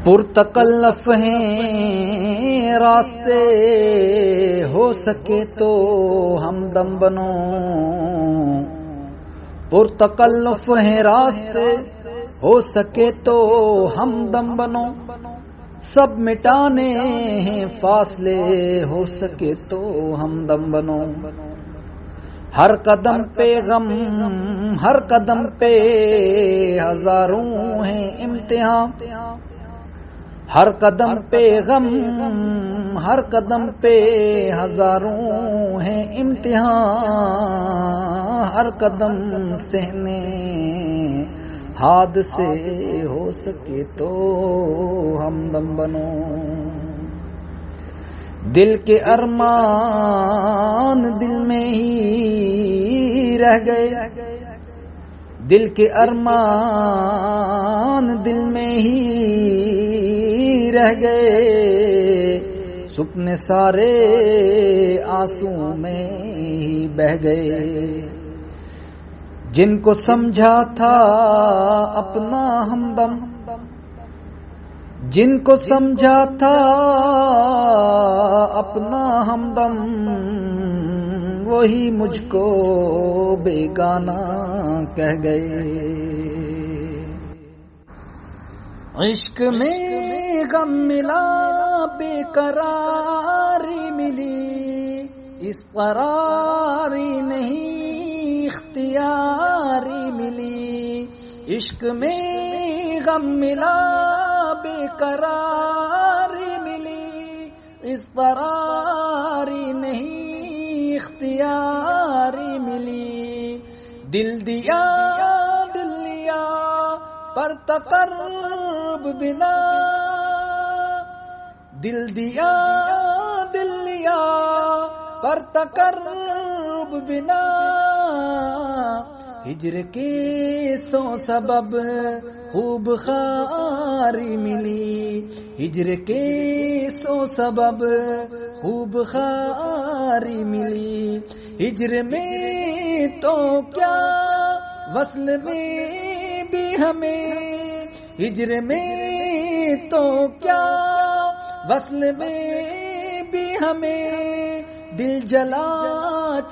پرتکلف ہیں راستے، ہو سکے تو ہمدم بنو۔ پرتکلف ہیں راستے، ہو سکے تو ہمدم بنو۔ سب مٹانے ہیں فاصلے، ہو سکے تو ہمدم بنو۔ ہر قدم پہ غم، ہر قدم پہ ہزاروں ہیں امتحان۔ ہر قدم پہ غم، ہر قدم پہ ہزاروں ہیں امتحان۔ ہر قدم سہنے حادثے، ہو سکے تو ہمدم بنو۔ دل کے ارمان دل میں ہی رہ گئے، دل کے ارمان دل میں ہی رہ گئے۔ سپنے سارے آنسو میں ہی بہہ گئے۔ جن کو سمجھا تھا اپنا ہمدم، جن کو سمجھا تھا اپنا ہمدم، وہی مجھ کو بیگانہ کہہ گئے۔ عشق میں غم ملا، بے قراری ملی، اس قراری نہیں اختیاری ملی۔ عشق میں غم ملا، بے قراری ملی، اس قراری نہیں اختیاری ملی۔ دل دیا دل لیا پر تقرب بنا، دل دیا دل لیا پر تقرب بنا۔ ہجر کے 100 سبب خوب خاری ملی، ہجر کے 100 سبب خوب خاری ملی۔ ہجر میں تو کیا وصل میں بھی ہمیں، ہجر میں تو کیا وصل میں بھی ہمیں۔ دل جلا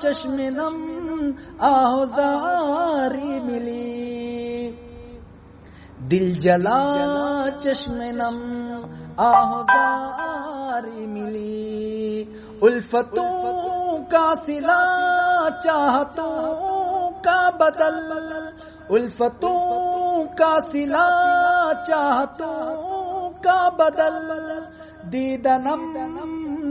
چشم نم آہوزاری ملی، دل جلا چشم نم آہوزاری ملی۔ الفتوں کا صلہ چاہتوں کا بدل، الفتوں کا صلہ چاہتوں کا بدل۔ دیدنم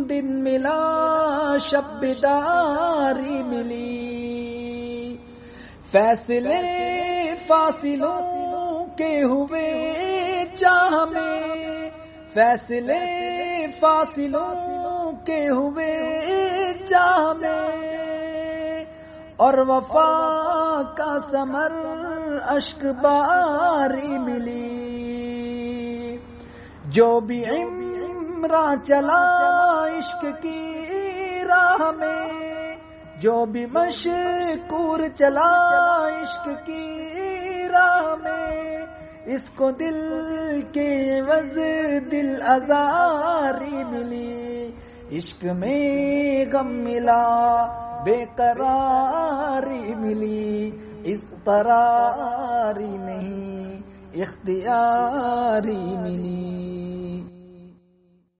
دن ملا، شب بیداری ملی۔ فیصلے فاصلوں کے ہوئے چاہ میں، فیصلے فاصلوں کے ہوئے چاہ میں۔ اور وفا کا ثمر اشک باری ملی۔ جو بھی عمرہ چلا عشق کی راہ میں، جو بھی مشکور چلا عشق کی راہ میں، اس کو دل کے عوض دل آزاری ملی۔ عشق میں غم ملا، بے قراری ملی، اضطراری نہیں اختیاری ملی۔